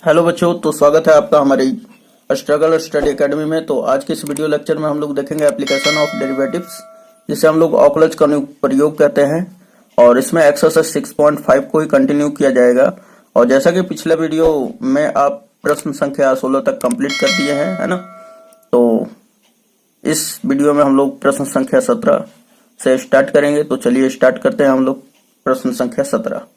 Hello बच्चों, तो स्वागत है आपका हमारी स्ट्रगल स्टडी एकेडमी में। तो आज के इस वीडियो लेक्चर में हम लोग देखेंगे एप्लीकेशन ऑफ डेरिवेटिव्स, जिसे हम लोग ऑकलज का प्रयोग कहते हैं। और इसमें एक्सरसाइज 6.5 को ही कंटिन्यू किया जाएगा। और जैसा कि पिछले वीडियो में आप प्रश्न संख्या 16 तक कंप्लीट कर दिए हैं, है ना। तो इस वीडियो में हम लोग प्रश्न संख्या 17 से स्टार्ट करेंगे। तो चलिए स्टार्ट करते हैं हम लोग प्रश्न संख्या 17।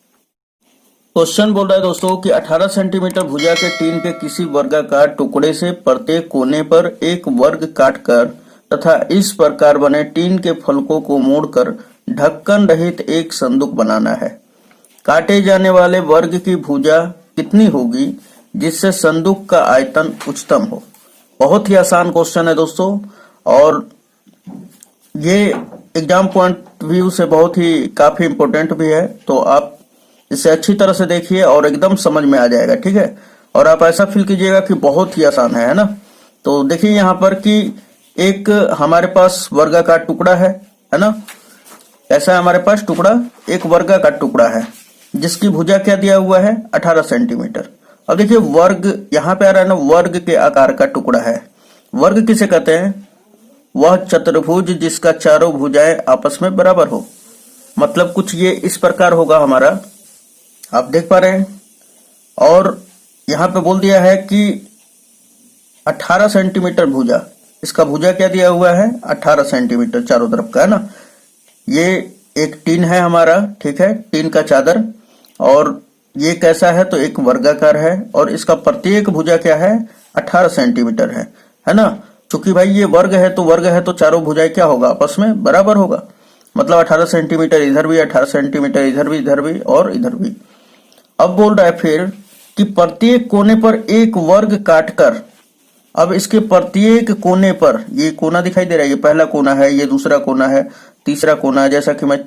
क्वेश्चन बोल रहा है दोस्तों कि 18 सेंटीमीटर भुजा के टीन के किसी वर्गाकार टुकड़े से प्रत्येक कोने पर एक वर्ग काटकर तथा इस प्रकार बने टीन के फलकों को मोड़कर ढक्कन रहित एक संदूक बनाना है। काटे जाने वाले वर्ग की भुजा कितनी होगी जिससे संदूक का आयतन उच्चतम हो। बहुत ही आसान क्वेश्चन है दोस्तों, और ये एग्जाम पॉइंट व्यू से बहुत ही काफी इंपोर्टेंट भी है। तो आप इसे अच्छी तरह से देखिए और एकदम समझ में आ जाएगा, ठीक है। और आप ऐसा फील कीजिएगा कि बहुत ही आसान है ना। तो देखिए यहाँ पर कि एक हमारे पास वर्गाकार टुकड़ा है ना। ऐसा हमारे पास टुकड़ा एक वर्गाकार टुकड़ा है जिसकी भुजा क्या दिया हुआ है, 18 सेंटीमीटर। अब देखिए वर्ग यहाँ पे आ रहा है ना, वर्ग के आकार का टुकड़ा है। वर्ग किसे कहते हैं? वह चतुर्भुज जिसका चारों भुजाएं आपस में बराबर हो। मतलब कुछ ये इस प्रकार होगा हमारा, आप देख पा रहे हैं। और यहाँ पे बोल दिया है कि 18 सेंटीमीटर भुजा, इसका भुजा क्या दिया हुआ है, 18 सेंटीमीटर चारों तरफ का, है ना। ये एक टीन है हमारा, ठीक है, टीन का चादर। और ये कैसा है, तो एक वर्गाकार है और इसका प्रत्येक भुजा क्या है, 18 सेंटीमीटर है ना। चूंकि भाई ये वर्ग है तो चारों भुजाएं क्या होगा, आपस में बराबर होगा। मतलब 18 सेंटीमीटर इधर भी, 18 सेंटीमीटर इधर भी और इधर भी। अब बोल रहा है फिर कि प्रत्येक कोने पर एक वर्ग काटकर, अब इसके प्रत्येक कोने पर, ये कोना दिखाई दे रहा है, ये पहला कोना है, ये दूसरा कोना है, तीसरा कोना है, जैसा कि मैं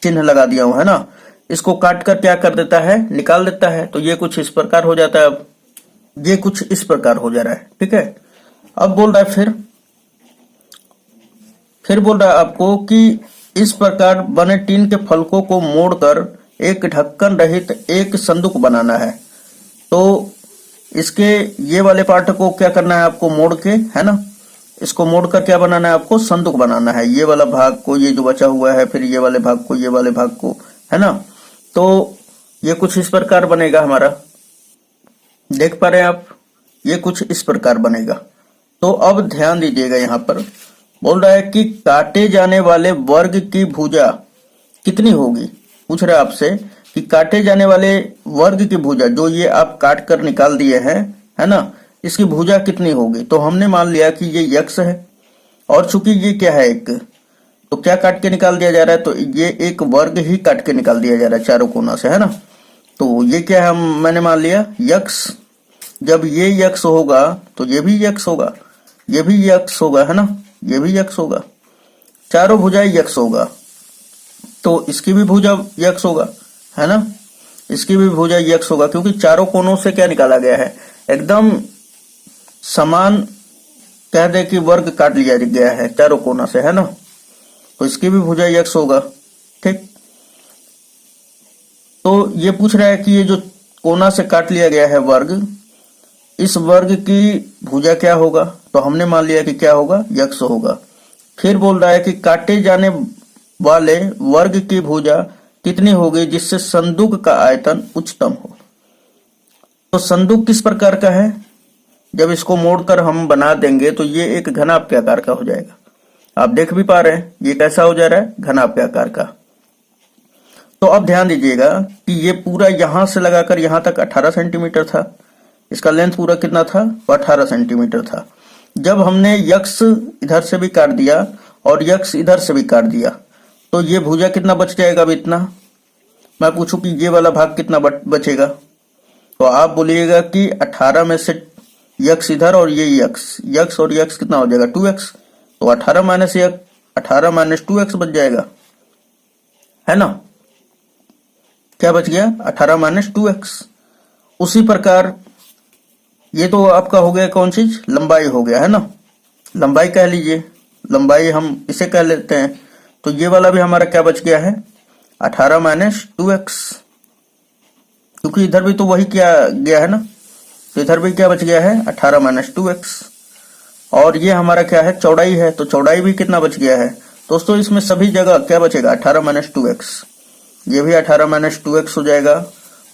चिन्ह लगा दिया हूं, है ना। इसको काटकर क्या कर देता है, निकाल देता है। तो ये कुछ इस प्रकार हो जाता है। अब ये कुछ इस प्रकार हो जा रहा है, ठीक है। अब बोल रहा है फिर बोल रहा है आपको कि इस प्रकार बने टीन के फलकों को मोड़कर एक ढक्कन रहित एक संदूक बनाना है। तो इसके ये वाले पार्ट को क्या करना है आपको, मोड़ के, है ना। इसको मोड़कर क्या बनाना है आपको, संदूक बनाना है। ये वाला भाग को, ये जो बचा हुआ है, फिर ये वाले भाग को, ये वाले भाग को, है ना। तो ये कुछ इस प्रकार बनेगा हमारा, देख पा रहे हैं आप, ये कुछ इस प्रकार बनेगा। तो अब ध्यान दीजिएगा, यहाँ पर बोल रहा है कि काटे जाने वाले वर्ग की भुजा कितनी होगी। पूछ रहा है आपसे कि काटे जाने वाले वर्ग की भुजा, जो ये आप काट कर निकाल दिए हैं, है ना, इसकी भुजा कितनी होगी। तो हमने मान लिया कि ये यक्स है, और चूंकि ये क्या है एक, तो क्या काट के निकाल दिया जा रहा है, तो ये एक वर्ग ही काट के निकाल दिया जा रहा है चारों कोना से, है ना। तो ये क्या है, मैंने मान लिया यक्स। जब ये यक्स होगा तो ये भी यक्स होगा, ये भी यक्स होगा, है ना, ये भी यक्स होगा, चारों भुजाएं यक्स होगा। तो इसकी भी भुजा यक्स होगा, है ना, इसकी भी भुजा यक्स होगा, क्योंकि चारों कोनों से क्या निकाला गया है, एकदम समान कह दे कि वर्ग काट लिया गया है चारों कोना से, है ना। तो इसकी भी भुजा यक्स होगा, ठीक। तो ये पूछ रहा है कि ये जो कोना से काट लिया गया है वर्ग, इस वर्ग की भुजा क्या होगा। तो हमने मान लिया कि क्या होगा, यक्स होगा। फिर बोल रहा है कि काटे जाने वाले वर्ग की भुजा कितनी होगी जिससे संदूक का आयतन उच्चतम हो। तो संदूक किस प्रकार का है, जब इसको मोड़कर हम बना देंगे तो ये एक घनाभ के आकार का हो जाएगा। आप देख भी पा रहे हैं ये कैसा हो जा रहा है, घनाभ के आकार का। तो अब ध्यान दीजिएगा कि ये पूरा यहां से लगाकर यहां तक 18 सेंटीमीटर था, इसका लेंथ पूरा कितना था, 18 सेंटीमीटर था। जब हमने यक्स इधर से भी काट दिया और यक्स इधर से भी काट दिया, तो ये भुजा कितना बच जाएगा। अब इतना मैं पूछूं कि ये वाला भाग कितना बचेगा, तो आप बोलिएगा कि 18 में से यक्स इधर और ये यक्स और यक्स कितना हो जाएगा, 2x। तो 18 माइनस 2x बच जाएगा, है ना। क्या बच गया, 18 माइनस 2x। उसी प्रकार ये तो आपका हो गया कौन चीज, लंबाई हो गया, है ना। लंबाई कह लीजिए, लंबाई हम इसे कह लेते हैं। तो ये वाला भी हमारा क्या बच गया है, 18 माइनस 2x, क्योंकि इधर भी तो वही किया गया है ना। तो इधर भी क्या बच गया है 18 माइनस 2x। और ये हमारा क्या है चौड़ाई है, तो चौड़ाई भी कितना बच गया है दोस्तों, इसमें सभी जगह क्या बचेगा 18 माइनस 2x। ये भी 18 माइनस 2x हो जाएगा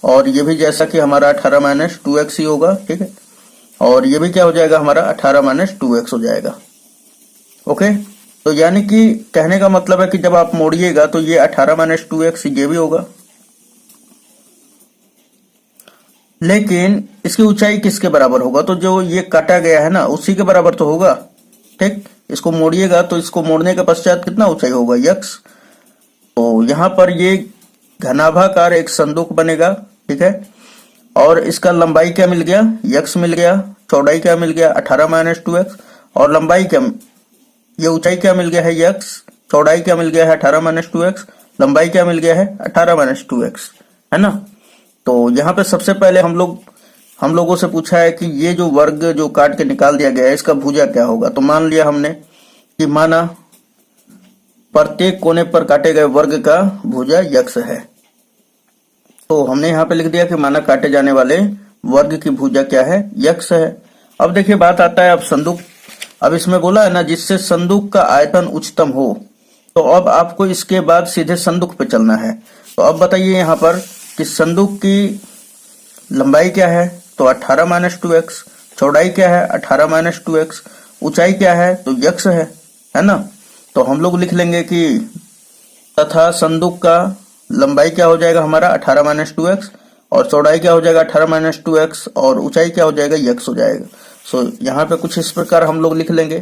और ये भी जैसा कि हमारा 18 माइनस 2x ही होगा, ठीक है। और ये भी क्या हो जाएगा हमारा 18 माइनस 2x हो जाएगा। ओके, तो यानी कि कहने का मतलब है कि जब आप मोड़िएगा तो ये 18 माइनस 2x ये भी होगा, लेकिन इसकी ऊंचाई किसके बराबर होगा, तो जो ये काटा गया है ना उसी के बराबर तो होगा, ठीक। इसको मोड़िएगा तो इसको मोड़ने के पश्चात कितना ऊंचाई होगा x। तो यहाँ पर ये घनाभाकार एक संदूक बनेगा, ठीक है। और इसका लंबाई क्या मिल गया x मिल गया, चौड़ाई क्या मिल गया 18 माइनस 2x, और लंबाई क्या, ये ऊंचाई क्या मिल गया है x, चौड़ाई क्या मिल गया है 18 माइनस 2x, लंबाई क्या मिल गया है 18 माइनस 2x, है ना। तो यहाँ पे सबसे पहले हम लोगों से पूछा है कि ये जो वर्ग जो काट के निकाल दिया गया है इसका भुजा क्या होगा। तो मान लिया हमने कि माना प्रत्येक कोने पर काटे गए वर्ग का भुजा x है, तो हमने यहाँ पे लिख दिया कि माना काटे जाने वाले वर्ग की भुजा क्या है x है। अब देखिए बात आता है अब संदूक, अब इसमें बोला है ना जिससे संदूक का आयतन उच्चतम हो, तो अब आपको इसके बाद सीधे संदूक पे चलना है। तो अब बताइए यहाँ पर कि संदूक की लंबाई क्या है, तो 18 माइनस 2x, चौड़ाई क्या है 18 माइनस 2x, ऊंचाई क्या है तो x है ना। तो हम लोग लिख लेंगे कि तथा संदूक का लंबाई क्या हो जाएगा हमारा 18 माइनस 2x, और चौड़ाई क्या हो जाएगा 18 माइनस 2x, और ऊंचाई क्या हो जाएगा x हो जाएगा। सो यहाँ पे कुछ इस प्रकार हम लोग लिख लेंगे।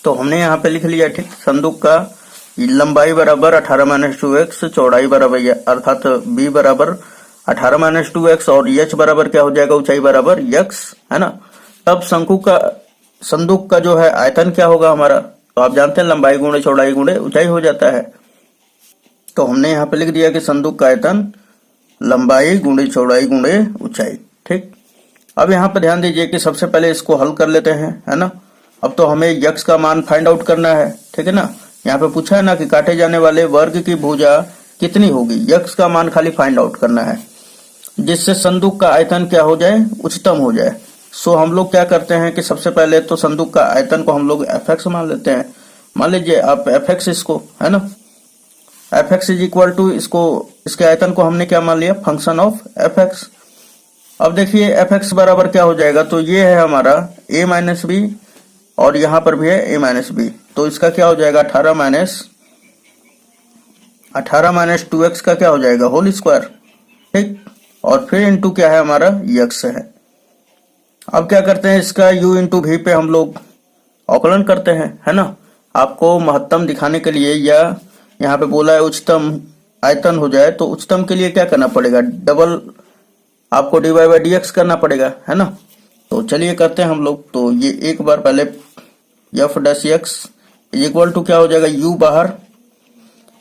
तो हमने यहाँ पे लिख लिया, ठीक। संदूक का लंबाई बराबर 18 माइनस 2x, चौड़ाई बराबर अर्थात b बराबर 18 माइनस 2x, और h बराबर क्या हो जाएगा ऊंचाई बराबर x, है ना। तब संदूक का जो है आयतन क्या होगा हमारा, तो आप जानते हैं लंबाई गुणे चौड़ाई गुणे ऊंचाई हो जाता है। तो हमने यहाँ पे लिख दिया कि संदूक का आयतन लंबाई गुणे चौड़ाई गुणे ऊंचाई, ठीक। अब यहाँ पे ध्यान दीजिए कि सबसे पहले इसको हल कर लेते हैं, है ना। अब तो हमें x का मान फाइंड आउट करना है, ठीक है ना। यहाँ पे पूछा है ना कि काटे जाने वाले वर्ग की भुजा कितनी होगी, x का मान खाली फाइंड आउट करना है जिससे संदूक का आयतन क्या हो जाए उच्चतम हो जाए। सो हम लोग क्या करते हैं कि सबसे पहले तो संदूक का आयतन को हम लोग fx मान लेते हैं। मान लीजिए आप fx इसको, है ना, fx इज इक्वल टू इसको, इसके आयतन को हमने क्या मान लिया फंक्शन ऑफ fx। अब देखिए fx बराबर क्या हो जाएगा, तो ये है हमारा a माइनस बी, और यहाँ पर भी है a माइनस बी, तो इसका क्या हो जाएगा 18 माइनस 2x का क्या हो जाएगा होल स्क्वायर, ठीक। और फिर इंटू क्या है हमारा x है। अब क्या करते हैं इसका u इंटू v पे हम लोग अवकलन करते हैं, है ना। आपको महत्तम दिखाने के लिए, या यहाँ पे बोला है उच्चतम आयतन हो जाए, तो उच्चतम के लिए क्या करना पड़ेगा, डबल आपको dy बाई dx करना पड़ेगा, है ना। तो चलिए करते हैं हम लोग। तो ये एक बार पहले f dash x is equal to क्या हो जाएगा u बाहर,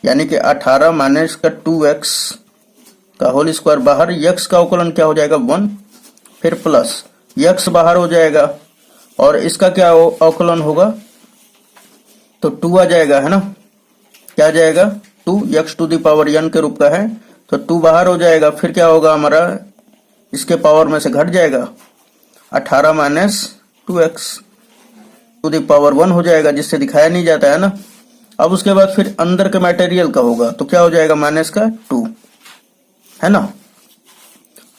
यानी कि 18 माइनस का 2x का होल स्क्वायर बाहर, x का अवकलन क्या हो जाएगा 1, फिर प्लस x बाहर हो जाएगा, और इसका क्या अवकलन होगा तो 2 आ जाएगा, है ना। क्या आ जाएगा 2, x to the power n के रूप का है, तो 2 बाहर हो जाएगा। फिर क्या होगा हमारा, इसके पावर में से घट जाएगा 18 minus 2x to the power 1 हो जाएगा, जिससे दिखाया नहीं जाता है ना। अब उसके बाद फिर अंदर के मटेरियल का होगा, तो क्या हो जाएगा माइनस का 2, है ना।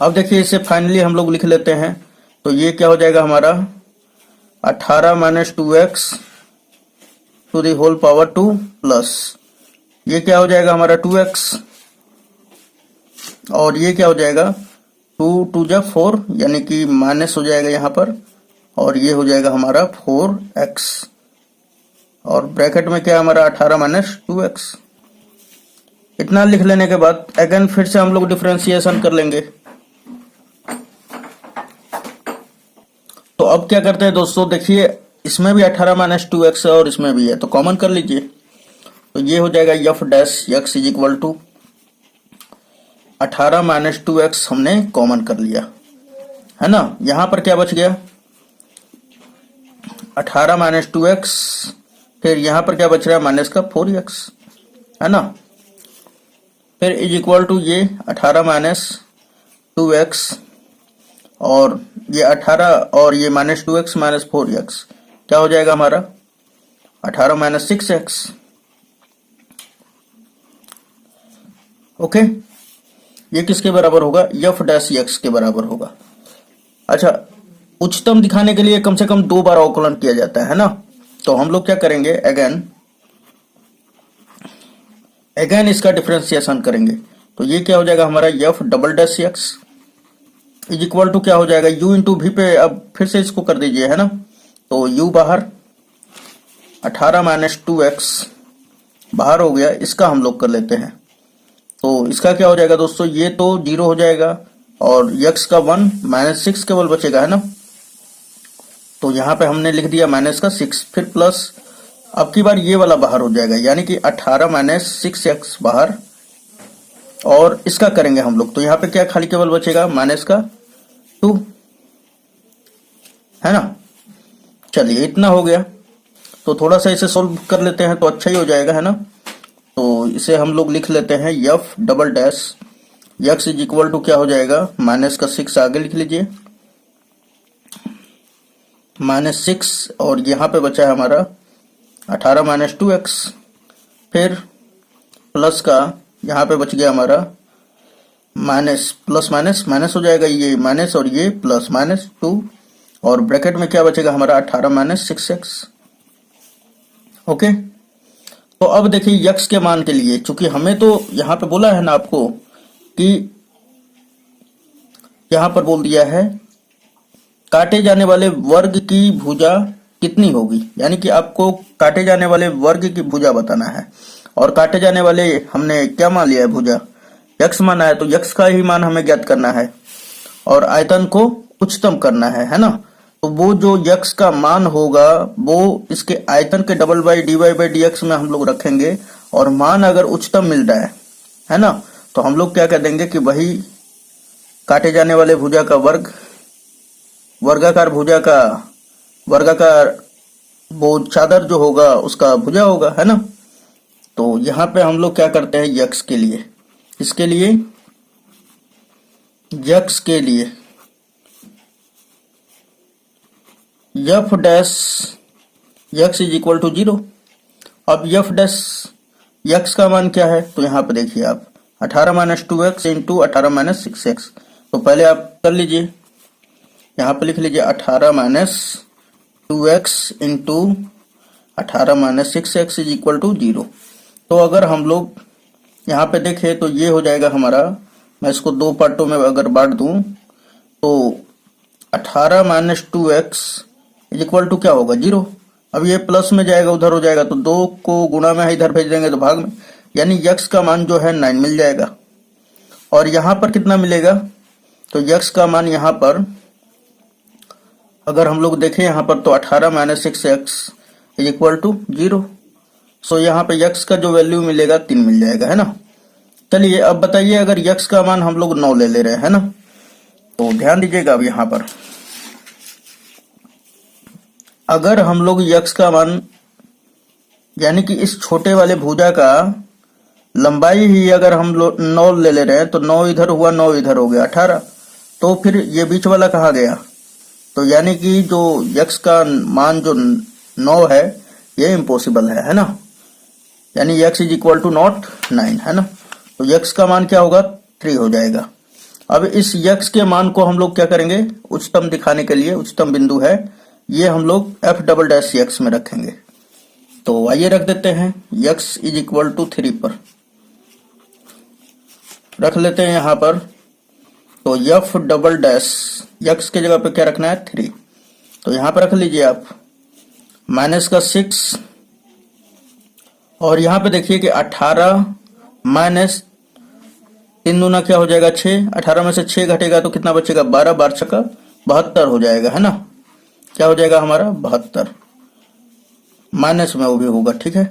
अब देखिए इसे फाइनली हम लोग लिख लेते हैं। तो ये क्या हो जाएगा हमारा 18 minus 2x to the whole power 2 plus ये क्या हो जाएगा हमारा 2x, और ये क्या हो जाएगा 2 2 जा 4, यानी कि माइनस हो जाएगा यहाँ पर, और ये हो जाएगा हमारा 4x, और ब्रैकेट में क्या हमारा 18 माइनस 2x। इतना लिख लेने के बाद अगेन फिर से हम लोग डिफरेंशिएशन कर लेंगे। तो अब क्या करते हैं दोस्तों, देखिए इसमें भी 18 माइनस 2x है और इसमें भी है, तो कॉमन कर लीजिए। तो ये हो जाएगा f dash x is equal to 18 minus 2x हमने कॉमन कर लिया, है ना। यहां पर क्या बच गया 18 माइनस 2x, फिर यहां पर क्या बच रहा है माइनस का 4x, है ना। फिर इज इक्वल टू ये 18 माइनस 2x, और ये 18 और ये -2x -4x क्या हो जाएगा हमारा 18 - 6x। ओके, ये किसके बराबर होगा f डैश x के बराबर होगा। अच्छा, उच्चतम दिखाने के लिए कम से कम 2 बार अवकलन किया जाता है ना, तो हम लोग क्या करेंगे अगेन इसका डिफरेंशिएशन करेंगे। तो ये क्या हो जाएगा हमारा f double dash x is equal to क्या हो जाएगा u इंटू वी पे। अब फिर से इसको कर दीजिए है ना, तो u बाहर 18 - 2x बाहर हो गया, इसका हम लोग कर लेते हैं। तो इसका क्या हो जाएगा दोस्तों, ये तो 0 हो जाएगा और x का 1 -6 केवल बचेगा है ना, तो यहाँ पे हमने लिख दिया -6 फिर प्लस, अब की बार ये वाला बाहर हो जाएगा यानी कि 18 - 6x बाहर, और इसका करेंगे हम लोग। तो यहाँ पे क्या खाली केवल बचेगा -2 है ना। चलिए इतना हो गया, तो थोड़ा सा इसे सोल्व कर लेते हैं तो अच्छा ही हो जाएगा है ना। तो इसे हम लोग लिख लेते हैं f double dash x is equal to क्या हो जाएगा -6 आगे लिख लीजिए -6, और यहाँ पे बचा है हमारा 18 - 2x, फिर प्लस का यहाँ पे बच गया हमारा प्लस माइनस हो जाएगा, ये माइनस और ये प्लस -2, और ब्रैकेट में क्या बचेगा हमारा 18 - 6x। ओके, तो अब देखिए x के मान के लिए, चूंकि हमें तो यहाँ पे बोला है ना आपको कि यहाँ पर बोल दिया है काटे जाने वाले वर्ग की भुजा कितनी होगी, यानी कि आपको काटे जाने वाले वर्ग की भुजा बताना है। और काटे जाने वाले हमने क्या मान लिया है, भुजा x माना है, तो x का ही मान हमें ज्ञात करना है और आयतन को उच्चतम करना है ना। तो वो जो x का मान होगा वो इसके आयतन के double by dy by dx में हम लोग रखेंगे, और मान अगर उच्चतम मिल रहा है ना, तो हम लोग क्या कह देंगे कि वही काटे जाने वाले भुजा का वर्गाकार भुजा का वर्गाकार वो चादर जो होगा उसका भुजा होगा है ना। तो यहाँ पे हम लोग क्या करते हैं x के लिए, इसके लिए x के लिए f dash x is equal to 0। अब f डैश x का मान क्या है, तो यहाँ पे देखिए आप 18 - 2x इंटू 18 - 6x। तो पहले आप कर लीजिए, यहाँ पे लिख लीजिए 18 - 2x into 18 - 6x is equal to 0। तो अगर हम लोग यहाँ पे देखें तो ये हो जाएगा हमारा, मैं इसको 2 पार्टों में अगर बांट दूं तो 18 - 2x इज इक्वल टू क्या होगा 0। अब ये प्लस में जाएगा उधर हो जाएगा, तो 2 को गुणा में इधर भेज देंगे तो भाग में, यानी x का मान जो है 9 मिल जाएगा। और यहाँ पर कितना मिलेगा, तो x का मान यहाँ पर अगर हम लोग देखें यहाँ पर तो 18 - 6x इज इक्वल टू 0। सो यहाँ पे x का जो वैल्यू मिलेगा 3 मिल जाएगा है ना। चलिए अब बताइए अगर x का मान हम लोग 9 ले रहे हैं ना, तो ध्यान दीजिएगा अब यहाँ पर अगर हम लोग x का मान यानी कि इस छोटे वाले भुजा का लंबाई ही अगर हम लोग 9 ले रहे हैं, तो 9 इधर हुआ 9 इधर हो गया 18, तो फिर ये बीच वाला कहाँ गया, तो यानी कि जो x का मान जो 9 है ये इम्पॉसिबल है ना, यानी x is equal to not 9 है ना। तो x का मान क्या होगा 3 हो जाएगा। अब इस x के मान को हम लोग क्या करेंगे, उच्चतम दिखाने के लिए उच्चतम बिंदु है ये हम लोग f डबल डैश x में रखेंगे। तो आइए रख देते हैं x इज इक्वल टू 3 पर रख लेते हैं यहाँ पर। तो f डबल डैश x के जगह पे क्या रखना है 3, तो यहाँ पर रख लीजिए आप -6, और यहाँ पे देखिए कि 18 माइनस 3 दूना क्या हो जाएगा 6, 18 में से 6 घटेगा तो कितना बचेगा 12, 12 छक्का 72 हो जाएगा है ना। क्या हो जाएगा हमारा 72, माइनस में वो भी होगा ठीक है,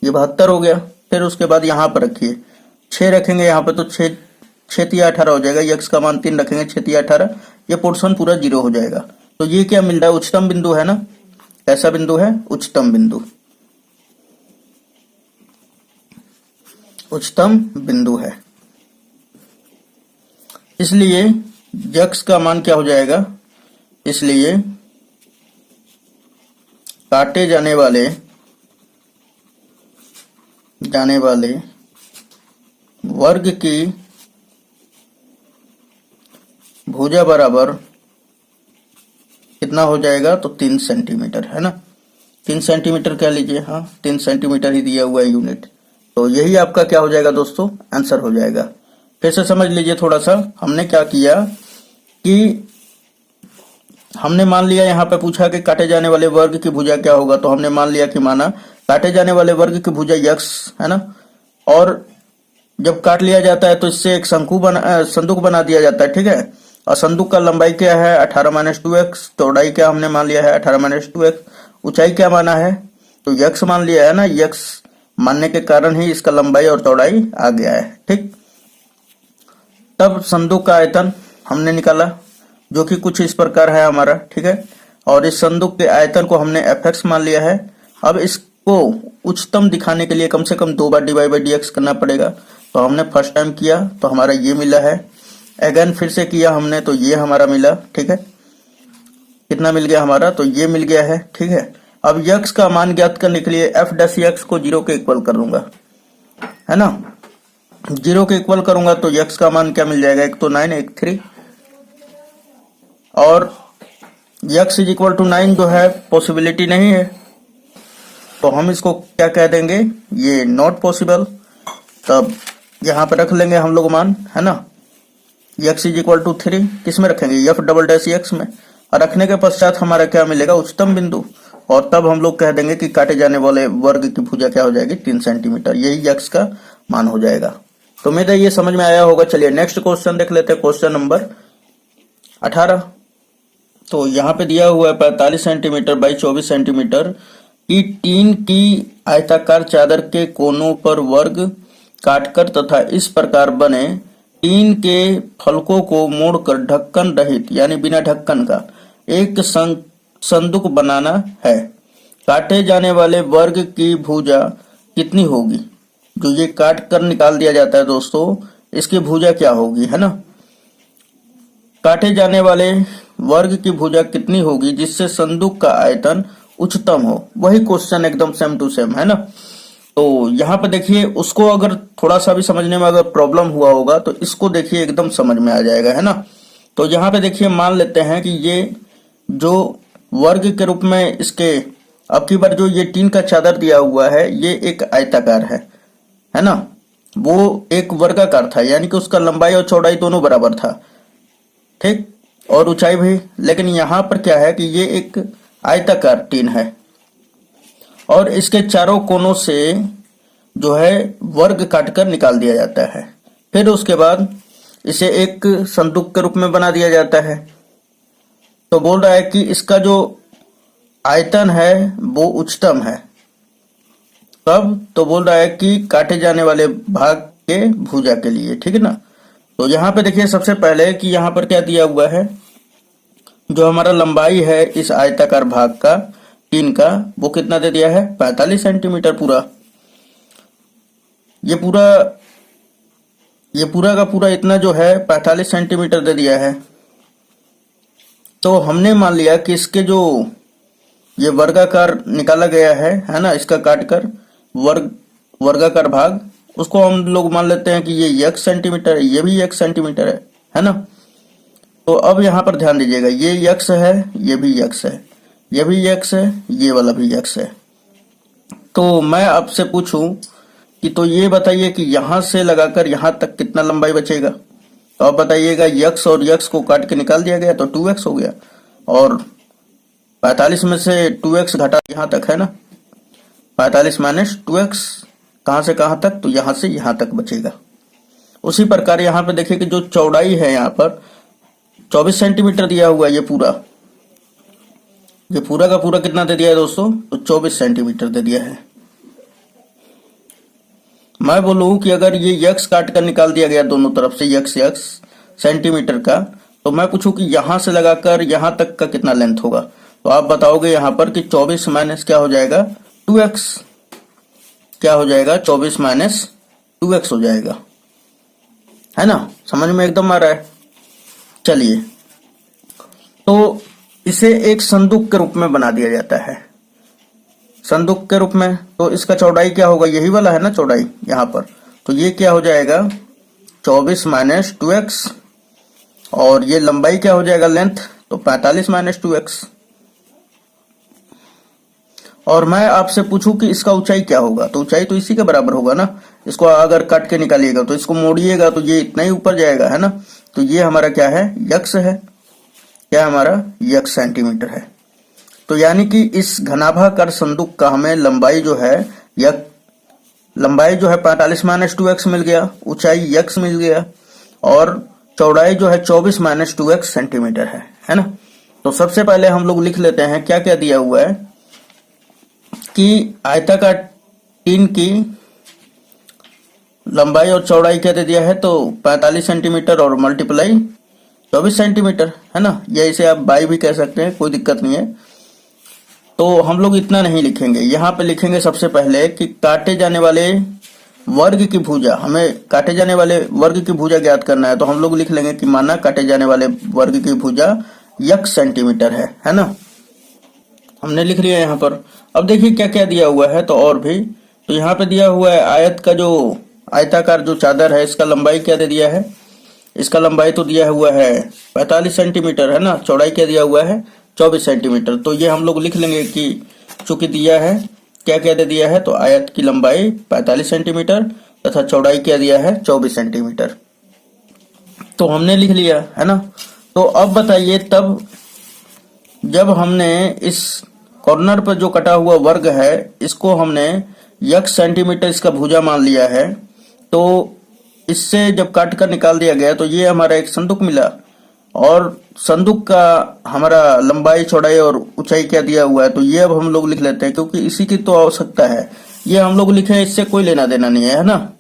ये 72 हो गया। फिर उसके बाद यहाँ पर रखिए 6 रखेंगे यहाँ पे, तो 6 3 18 हो जाएगा, x का मान 3 रखेंगे 6 3 18, ये पोर्शन पूरा 0 हो जाएगा। तो ये क्या मिल रहा है उच्चतम बिंदु है ना, कैसा बिंदु है उच्चतम बिंदु, उच्चतम बिंदु है। इसलिए यक्स का मान क्या हो जाएगा, इसलिए काटे जाने वाले वर्ग की भुजा बराबर कितना हो जाएगा, तो 3 सेंटीमीटर, है ना। 3 सेंटीमीटर कह लीजिए, हाँ 3 सेंटीमीटर ही दिया हुआ है यूनिट। तो यही आपका क्या हो जाएगा दोस्तों, आंसर हो जाएगा। फिर से समझ लीजिए थोड़ा सा, हमने क्या किया कि हमने मान लिया, यहाँ पे पूछा कि काटे जाने वाले वर्ग की भुजा क्या होगा, तो हमने मान लिया कि माना काटे जाने वाले वर्ग की भुजा यक्स, है ना। और जब काट लिया जाता है तो इससे एक संदूक बना दिया जाता है, ठीक है। और संदूक का लंबाई क्या है 18-2x, चौड़ाई क्या हमने मान लिया है 18-2x, ऊंचाई क्या माना है, तो यक्स मान लिया है ना। यक्स मानने के कारण ही इसका लंबाई और चौड़ाई आ गया है, ठीक। तब संदूक का आयतन हमने निकाला, जो कि कुछ इस प्रकार है हमारा, ठीक है। और इस संदूक के आयतन को हमने fx मान लिया है। अब इसको उच्चतम दिखाने के लिए कम से कम 2 बार dy/dx करना पड़ेगा। तो हमने फर्स्ट टाइम किया तो हमारा ये मिला है, अगेन फिर से किया हमने तो ये हमारा मिला, ठीक है। कितना मिल गया हमारा, तो ये मिल गया है, ठीक है। अब यक्स का मान ज्ञात करने के लिए f' को 0 के इक्वल कर लूंगा, है ना। 0 के इक्वल करूंगा तो यक्स का मान क्या मिल जाएगा, एक तो 9, एक 3, और यक्स इज इक्वल टू 9 जो है पॉसिबिलिटी नहीं है, तो हम इसको क्या कह देंगे, ये नॉट पॉसिबल। तब यहाँ पे रख लेंगे हम लोग मान, है ना। यक्स इज इक्वल टू 3 किस में रखेंगे, f" में, और रखने के पश्चात हमारा क्या मिलेगा, उच्चतम बिंदु। और तब हम लोग कह देंगे कि काटे जाने वाले वर्ग की भुजा क्या हो जाएगी, 3 सेंटीमीटर, यही यक्स का मान हो जाएगा। तो उम्मीद है ये समझ में आया होगा। चलिए नेक्स्ट क्वेश्चन देख लेते हैं, क्वेश्चन नंबर 18। तो यहाँ पे दिया हुआ है 45 सेंटीमीटर बाई 24 सेंटीमीटर की टीन की आयताकार चादर के कोनों पर वर्ग काटकर तथा इस प्रकार बने टीन के फलकों को मोड़कर ढक्कन रहित यानी बिना ढक्कन का एक संदूक बनाना है। काटे जाने वाले वर्ग की भुजा कितनी होगी, जो ये काट कर निकाल दिया जाता है दोस्तों, इसकी भुजा क्या होगी, है ना। काटे जाने वाले वर्ग की भुजा कितनी होगी जिससे संदूक का आयतन उच्चतम हो, वही क्वेश्चन एकदम सेम टू सेम, है ना। तो यहाँ पे देखिए, उसको अगर थोड़ा सा भी समझने में अगर प्रॉब्लम हुआ होगा तो इसको देखिए एकदम समझ में आ जाएगा, है ना। तो यहाँ पे देखिए मान लेते हैं कि ये जो वर्ग के रूप में इसके अब की बार जो ये टीन का चादर दिया हुआ है ये एक आयताकार है ना। वो एक वर्गाकार था, यानी कि उसका लंबाई और चौड़ाई दोनों बराबर था, ठीक, और ऊंचाई भी। लेकिन यहाँ पर क्या है कि ये एक आयताकार टीन है और इसके चारों कोनों से जो है वर्ग काटकर निकाल दिया जाता है। फिर उसके बाद इसे एक संदूक के रूप में बना दिया जाता है। तो बोल रहा है कि इसका जो आयतन है वो उच्चतम है। कब, तो बोल रहा है कि काटे जाने वाले भाग के भुजा के लिए, ठीक है ना। तो यहाँ पे देखिए सबसे पहले कि यहाँ पर क्या दिया हुआ है, जो हमारा लंबाई है इस आयताकार भाग का टीन का, वो कितना दे दिया है 45 सेंटीमीटर पूरा। ये पूरा का पूरा इतना जो है 45 सेंटीमीटर दे दिया है। तो हमने मान लिया कि इसके जो ये वर्गाकार निकाला गया है ना, इसका काटकर वर्गाकार भाग, उसको हम लोग मान लेते हैं कि ये 1 सेंटीमीटर है, ये भी 1 सेंटीमीटर है ना। तो अब यहाँ पर ध्यान दीजिएगा, ये x है, ये भी x है, ये भी x है, ये वाला भी x है। तो मैं आपसे पूछूं कि तो ये बताइए कि यहां से लगाकर यहां तक कितना लंबाई बचेगा। तो अब बताइएगा, x और x को काट के निकाल दिया गया तो 2x हो गया, और 45 में से 2x घटा यहां तक है ना, 45 माइनस 2x, कहां से कहां तक, तो यहां से यहां तक बचेगा। उसी प्रकार यहाँ पे देखिए कि जो चौड़ाई है यहाँ पर 24 सेंटीमीटर दिया हुआ है, ये पूरा का पूरा कितना दे दिया है दोस्तों, तो 24 सेंटीमीटर दे दिया है। मैं बोलूं कि अगर ये x काट कर निकाल दिया गया दोनों तरफ से x सेंटीमीटर का, तो मैं पूछूं कि यहां से लगाकर यहां तक का कितना लेंथ होगा। तो आप बताओगे यहाँ पर कि 24 माइनस क्या हो जाएगा 2x, क्या हो जाएगा 24 माइनस 2x हो जाएगा, है ना। समझ में एकदम आ रहा है। चलिए, तो इसे एक संदूक के रूप में बना दिया जाता है, संदूक के रूप में। तो इसका चौड़ाई क्या होगा, यही वाला है ना चौड़ाई यहाँ पर, तो ये क्या हो जाएगा 24 माइनस 2x, और ये लंबाई क्या हो जाएगा लेंथ, तो 45 माइनस 2x। और मैं आपसे पूछूं कि इसका ऊंचाई क्या होगा, तो ऊंचाई तो इसी के बराबर होगा ना। इसको अगर काट के निकालिएगा तो इसको मोड़िएगा तो ये इतना ही ऊपर जाएगा, है ना। तो ये हमारा क्या है, यक्स है, क्या हमारा यक्स सेंटीमीटर है। तो यानी कि इस घनाभाकार संदूक का हमें लंबाई जो है लंबाई जो है 45 माइनस 2x मिल गया, ऊंचाई यक्स मिल गया, और चौड़ाई जो है 24 माइनस 2x सेंटीमीटर है ना। तो सबसे पहले हम लोग लिख लेते हैं क्या क्या दिया हुआ है कि आयताकार टीन की लंबाई और चौड़ाई क्या दे दिया है, तो 45 सेंटीमीटर और मल्टीप्लाई 24 सेंटीमीटर, है ना। या इसे आप बाई भी कह सकते हैं, कोई दिक्कत नहीं है। तो हम लोग इतना नहीं लिखेंगे, यहाँ पे लिखेंगे सबसे पहले कि काटे जाने वाले वर्ग की भुजा, हमें काटे जाने वाले वर्ग की भुजा ज्ञात करना है। तो हम लोग लिख लेंगे कि माना काटे जाने वाले वर्ग की भुजा यक्स सेंटीमीटर है ना। हमने लिख लिया यहाँ पर। अब देखिए क्या क्या दिया हुआ है, तो और भी, तो यहाँ पे दिया हुआ है आयत का जो आयताकार जो चादर है, इसका लंबाई क्या दे दिया है, इसका लंबाई तो दिया हुआ है 45 सेंटीमीटर, है ना। चौड़ाई क्या दिया हुआ है 24 सेंटीमीटर। तो ये हम लोग लिख लेंगे कि चूंकि दिया है, क्या क्या दे दिया है, तो आयत की लंबाई 45 सेंटीमीटर तथा चौड़ाई क्या दिया है 24 सेंटीमीटर। तो हमने लिख लिया, है ना। तो अब बताइए, तब जब हमने इस कॉर्नर पर जो कटा हुआ वर्ग है इसको हमने यक्स सेंटीमीटर इसका भुजा मान लिया है, तो इससे जब काट कर निकाल दिया गया तो ये हमारा एक संदूक मिला, और संदूक का हमारा लंबाई चौड़ाई और ऊंचाई क्या दिया हुआ है, तो ये अब हम लोग लिख लेते हैं, क्योंकि इसी की तो आवश्यकता है। ये हम लोग लिखे, इससे कोई लेना देना नहीं है ना।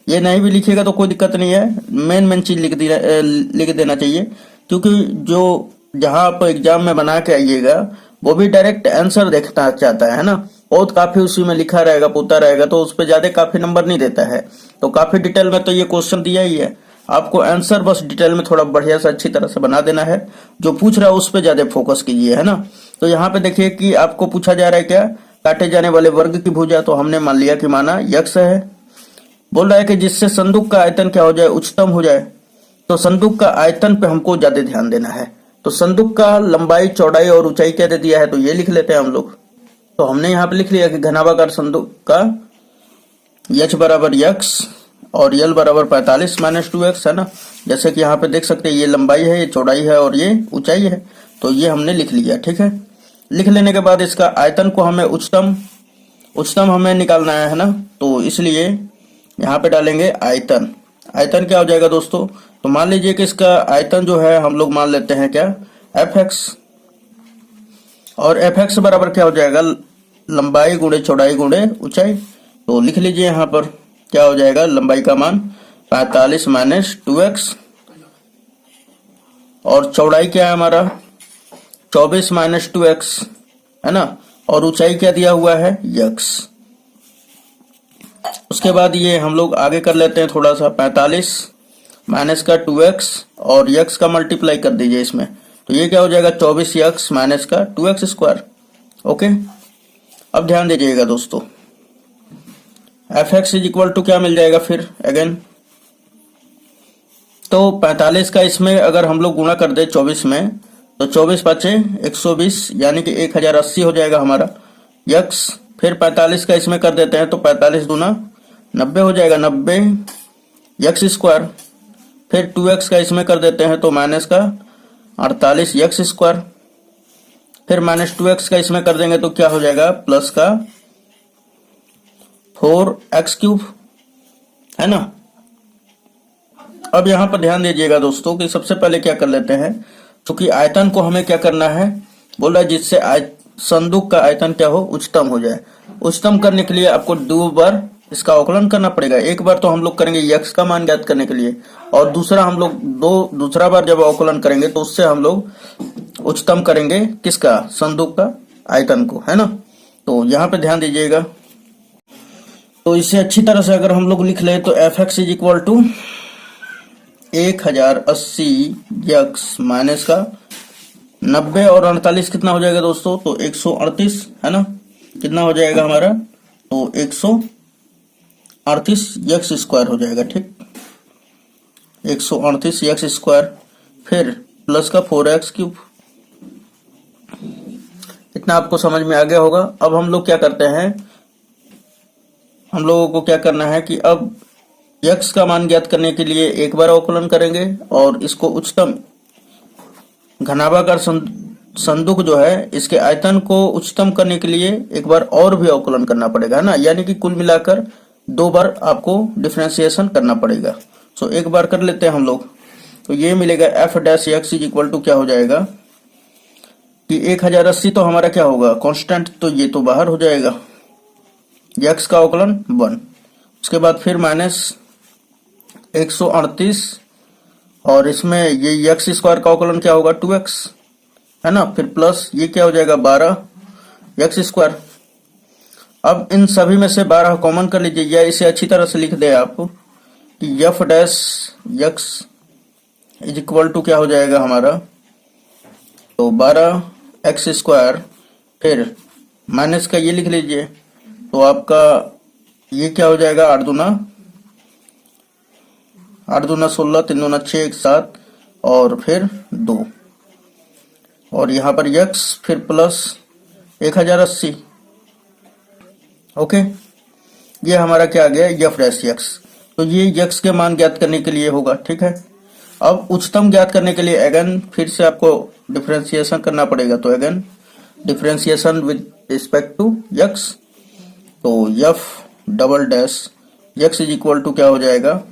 ये नहीं भी लिखेगा तो कोई दिक्कत नहीं है, मेन चीज लिख देना चाहिए, क्योंकि जो जहां आप एग्जाम में बना के आइएगा वो भी डायरेक्ट आंसर देखना चाहता है ना। बहुत काफी उसी में लिखा रहेगा, पोता रहेगा, तो उस पर ज्यादा काफी नंबर नहीं देता है। तो काफी डिटेल में तो ये क्वेश्चन दिया ही है, आपको आंसर बस डिटेल में थोड़ा बढ़िया से अच्छी तरह से बना देना है। जो पूछ रहा है उस पर ज्यादा फोकस कीजिए, है ना। तो यहाँ पे देखिए कि आपको पूछा जा रहा है क्या, काटे जाने वाले वर्ग की भुजा, तो हमने मान लिया कि माना यक्स है। बोल रहा है कि जिससे संदूक का आयतन क्या हो जाए, उच्चतम हो जाए। तो संदूक का आयतन पे हमको ज्यादा ध्यान देना है। तो संदूक का लंबाई चौड़ाई और ऊंचाई क्या दे दिया है, तो ये लिख लेते हैं हम लोग। तो हमने यहाँ पे लिख लिया कि घनाभाकार संदूक का एच बराबर यक्स और यल बराबर 45 माइनस 2x, है ना। जैसे कि यहाँ पे देख सकते हैं ये लंबाई है, ये चौड़ाई है और ये ऊंचाई है। तो ये हमने लिख लिया, ठीक है। लिख लेने के बाद इसका आयतन को हमें उच्चतम हमें निकालना है ना। तो इसलिए यहाँ पे डालेंगे आयतन। आयतन क्या हो जाएगा दोस्तों, तो मान लीजिए कि इसका आयतन जो है हम लोग मान लेते हैं क्या, fx, और fx बराबर क्या हो जाएगा, लंबाई गुणे चौड़ाई गुणे ऊंचाई। तो लिख लीजिए यहाँ पर क्या हो जाएगा, लंबाई का मान 45 माइनस 2x, और चौड़ाई क्या है हमारा 24 माइनस 2x, है ना। और ऊंचाई क्या दिया हुआ है, यक्स। उसके बाद ये हम लोग आगे कर लेते हैं थोड़ा सा, 45 माइनस का 2x और यक्स का मल्टीप्लाई कर दीजिए इसमें। तो ये क्या हो जाएगा 24 यक्स माइनस का 2x स्क्वायर। ओके, अब ध्यान दीजिएगा दोस्तों, fx इज इक्वल टू क्या मिल जाएगा फिर अगेन, तो 45 का इसमें अगर हम लोग गुणा कर दे 24 में, तो 24 पाँचे 120, यानी कि 1080 हो जाएगा हमारा यक्स। फिर 45 का इसमें कर देते हैं तो 45 दूना 90 हो जाएगा, 90 यक्स स्क्वायर। फिर 2x का इसमें कर देते हैं तो माइनस का 48 यक्स स्क्वायर। फिर माइनस 2x का इसमें कर देंगे तो क्या हो जाएगा, प्लस का 4x क्यूब, है ना। अब यहाँ पर ध्यान दीजिएगा दोस्तों कि सबसे पहले क्या कर लेते हैं, क्योंकि आयतन को हमें क्या करना है, बोल रहा है जिससे संदूक का आयतन क्या हो, उच्चतम हो जाए। उच्चतम करने के लिए आपको 2 बार इसका अवकलन करना पड़ेगा। एक बार तो हम लोग करेंगे यक्स का मान ज्ञात करने के लिए, और दूसरा हम लोग दूसरा बार जब अवकलन करेंगे तो उससे हम लोग उच्चतम करेंगे किसका, संदूक का आयतन को, है ना। तो यहाँ पे ध्यान दीजिएगा। तो इसे अच्छी तरह से अगर हम लोग लिख ले तो f x is equal to 1080 x minus का 90 और 48 कितना हो जाएगा दोस्तों? तो 138 है ना, कितना हो जाएगा हमारा? तो 138 यक्स स्क्वायर हो जाएगा। ठीक, 138 यक्स स्क्वायर, फिर प्लस का 4x क्यूब। इतना आपको समझ में आ गया होगा। अब हम लोग क्या करते हैं, हम लोगों को क्या करना है कि अब यक्स का मान ज्ञात करने के लिए एक बार अवकलन करेंगे और इसको उच्चतम घनाभागाकार संदूक जो है इसके आयतन को उच्चतम करने के लिए एक बार और भी अवकलन करना पड़ेगा, है ना। यानी कि कुल मिलाकर 2 बार आपको डिफरेंशिएशन करना पड़ेगा। सो एक बार कर लेते हैं हम लोग। तो ये मिलेगा f dash x is equal to क्या हो जाएगा कि 1080 तो हमारा क्या होगा? कांस्टेंट, तो ये तो बाहर हो जाएगा, यक्स का अवकलन 1। उसके बाद फिर माइनस 138 और इसमें ये यक्स स्क्वायर का अवकलन क्या होगा? 2x, है ना। फिर प्लस ये क्या हो जाएगा? 12 यक्स स्क्वायर। अब इन सभी में से 12 कॉमन कर लीजिए, या इसे अच्छी तरह से लिख दे आप कि f dash x is equal to क्या हो जाएगा हमारा? तो 12 एक्स स्क्वायर, फिर माइनस का ये लिख लीजिए, तो आपका ये क्या हो जाएगा? 8 दूना 16, 3 दूना 6, 1 7 और फिर 2 और यहाँ पर यक्स, फिर प्लस 1080। ओके, ये हमारा क्या आ गया? F dash x. तो ये यक्स के मान ज्ञात करने के लिए होगा। ठीक है, अब उच्चतम ज्ञात करने के लिए अगेन फिर से आपको डिफरेंशिएशन करना पड़ेगा। तो again differentiation with respect to x, तो F double dash x is equal to क्या हो जाएगा?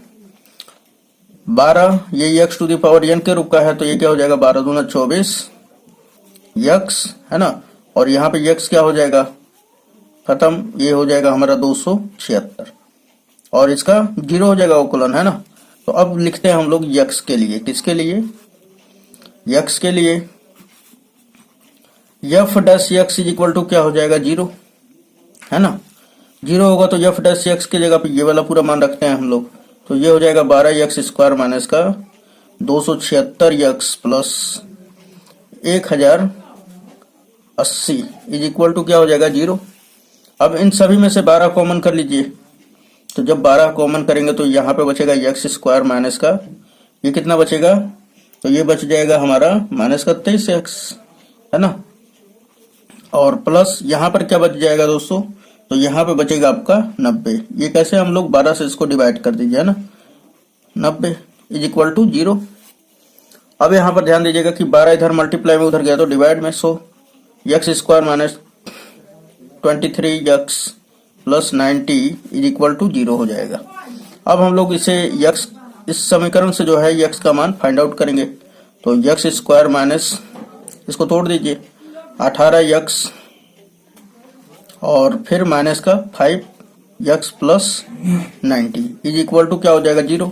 12, ये x to the power n के रूप का है, तो ये क्या हो जाएगा? 12 दूना 24 यक्स, है ना। और यहाँ पे यक्स क्या हो जाएगा? खत्म, ये हो जाएगा हमारा 276 और इसका 0 हो जाएगा अवकलन, है ना। तो अब लिखते हैं हम लोग यक्स के लिए। किसके लिए? यक्स के लिए f dash x is equal to क्या हो जाएगा? 0, है ना। 0 होगा तो एफ डैश यक्स की जगह पे ये वाला पूरा मान रखते हैं हम लोग। तो ये हो जाएगा 12 यक्स स्क्वायर माइनस का 276 x plus 1080 is equal to क्या हो जाएगा? 0। अब इन सभी में से 12 कॉमन कर लीजिए। तो जब 12 कॉमन करेंगे तो यहाँ पे बचेगा यक्स स्क्वायर माइनस का, ये कितना बचेगा? तो ये बच जाएगा हमारा माइनस का 23 एक्स, है ना। और प्लस यहाँ पर क्या बच जाएगा दोस्तों? तो यहाँ पे बचेगा आपका 90। ये कैसे? हम लोग 12 से इसको डिवाइड कर दीजिए, है ना। 90 इज इक्वल टू 0। अब यहाँ पर ध्यान दीजिएगा कि 12 इधर मल्टीप्लाई में उधर गया तो डिवाइड में, so x square minus 23 x plus 90 is equal to 0 हो जाएगा। अब हम लोग इसे यक्स, इस समीकरण से जो है यक्स का मान फाइंड आउट करेंगे। तो यक्स स्क्वायर माइनस, इसको तोड़ दीजिए, 18 यक्स और फिर माइनस का 5 x plus 90 is equal to क्या हो जाएगा? 0।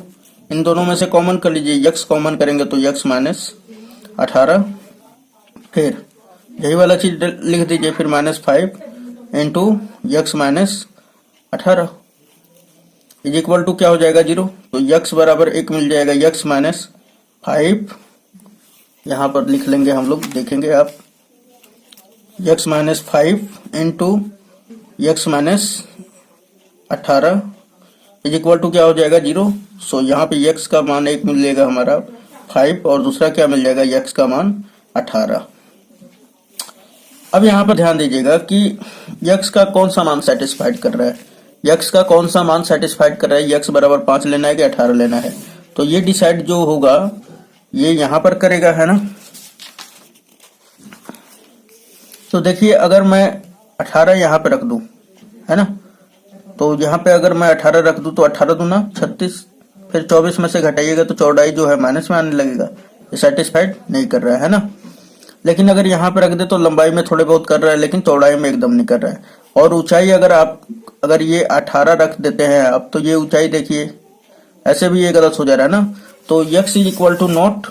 इन दोनों में से कॉमन कर लीजिए, यक्स कॉमन करेंगे तो यक्स माइनस 18, फिर यही वाला चीज लिख दीजिए, फिर minus 5 into x minus 18 is equal to क्या हो जाएगा? 0। तो यक्स बराबर 1 मिल जाएगा, यक्स माइनस 5 यहाँ पर लिख लेंगे हम लोग, देखेंगे आप, x minus 5 into x minus 18 is equal to क्या हो जाएगा? 0। सो यहाँ पे यक्स का मान 1 मिलेगा हमारा 5 और दूसरा क्या मिल जाएगा? यक्स का मान 18। अब यहाँ पर ध्यान दीजिएगा कि यक्स का कौन सा मान सेटिस्फाइड कर रहा है, यक्स का कौन सा मान सेटिस्फाइड कर रहा है, यक्स बराबर 5 लेना है कि 18 लेना है। तो ये डिसाइड जो होगा ये यहाँ पर करेगा, है ना। तो देखिए अगर मैं 18 यहाँ पे रख दूं, है ना, तो यहाँ पे अगर मैं 18 रख दूं तो 18 दूना 36, फिर 24 में से घटाइएगा तो चौड़ाई जो है माइनस में आने लगेगा, ये सेटिस्फाइड नहीं कर रहा है ना। लेकिन अगर यहाँ पे रख दे तो लंबाई में थोड़े बहुत कर रहा है लेकिन चौड़ाई में एकदम नहीं कर रहा है। और ऊंचाई अगर ये 18 रख देते हैं आप, तो ये ऊंचाई देखिए ऐसे भी ये गलत हो जा रहा है ना। तो x is equal to naught,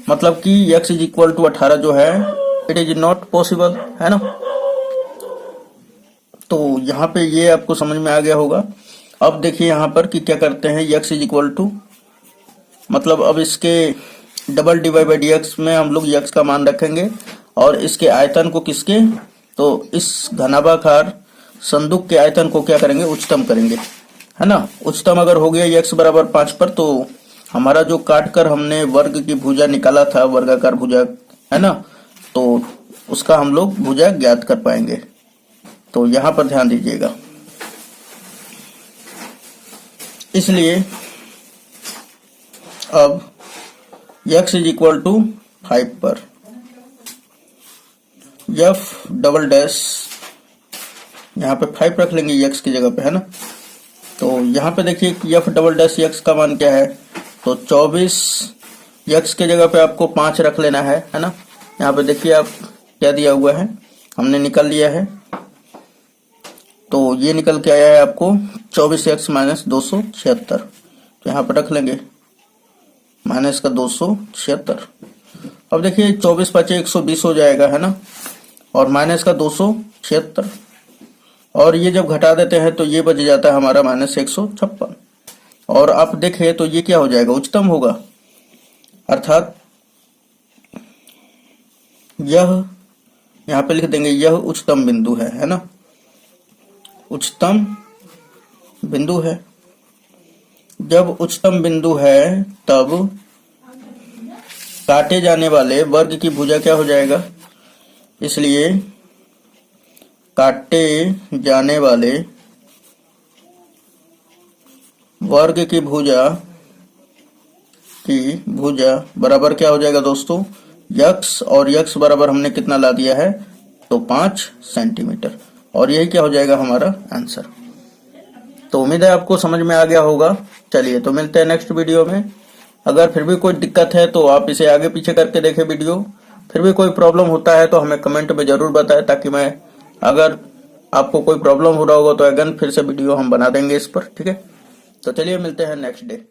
मतलब कि यक्स इज इक्वल टू 18 जो है इट इज नॉट पॉसिबल, है ना। तो यहाँ पे ये आपको समझ में आ गया होगा। अब देखिए यहाँ पर कि क्या करते हैं, यक्स इज इक्वल टू मतलब अब इसके डबल dy बाई dx में हम लोग x का मान रखेंगे और इसके आयतन को किसके, तो इस घनाभाकार संदूक के आयतन को क्या करेंगे, उच्चतम करेंगे, है ना। उच्चतम अगर हो गया x बराबर 5 पर, तो हमारा जो काट कर हमने वर्ग की भुजा निकाला था, वर्गाकार भुजा, है ना, तो उसका हम लोग भुजा ज्ञात कर पाएंगे। तो यहां पर ध्यान दीजिएगा। इसलिए अब x इज इक्वल टू 5 पर f डबल डैश, यहाँ पे 5 रख लेंगे x की जगह पे, है ना। तो यहाँ पे देखिए कि f डबल डैश x का मान क्या है, तो 24, x के जगह पे आपको 5 रख लेना है ना। यहाँ पे देखिए आप क्या दिया हुआ है, हमने निकल लिया है। तो ये निकल के आया है आपको 24x माइनस 276, तो यहाँ पर रख लेंगे माइनस का 276। अब देखिए 24 5 120 हो जाएगा, है ना, और माइनस का 276, और ये जब घटा देते हैं तो ये बच जाता है हमारा माइनस 156। और आप देखें तो ये क्या हो जाएगा, उच्चतम होगा, अर्थात यह, यहाँ पे लिख देंगे यह उच्चतम बिंदु है ना, उच्चतम बिंदु है। जब उच्चतम बिंदु है तब काटे जाने वाले वर्ग की भुजा क्या हो जाएगा, इसलिए काटे जाने वाले वर्ग की भुजा बराबर क्या हो जाएगा दोस्तों, x, और x बराबर हमने कितना ला दिया है, तो 5 सेंटीमीटर, और यही क्या हो जाएगा हमारा आंसर। तो उम्मीद है आपको समझ में आ गया होगा। चलिए तो मिलते हैं नेक्स्ट वीडियो में। अगर फिर भी कोई दिक्कत है तो आप इसे आगे पीछे करके देखें वीडियो, फिर भी कोई प्रॉब्लम होता है तो हमें कमेंट में जरूर बताएं, ताकि मैं, अगर आपको कोई प्रॉब्लम हो रहा होगा तो अगेन फिर से वीडियो हम बना देंगे इस पर, ठीक है। तो चलिए मिलते हैं नेक्स्ट डे।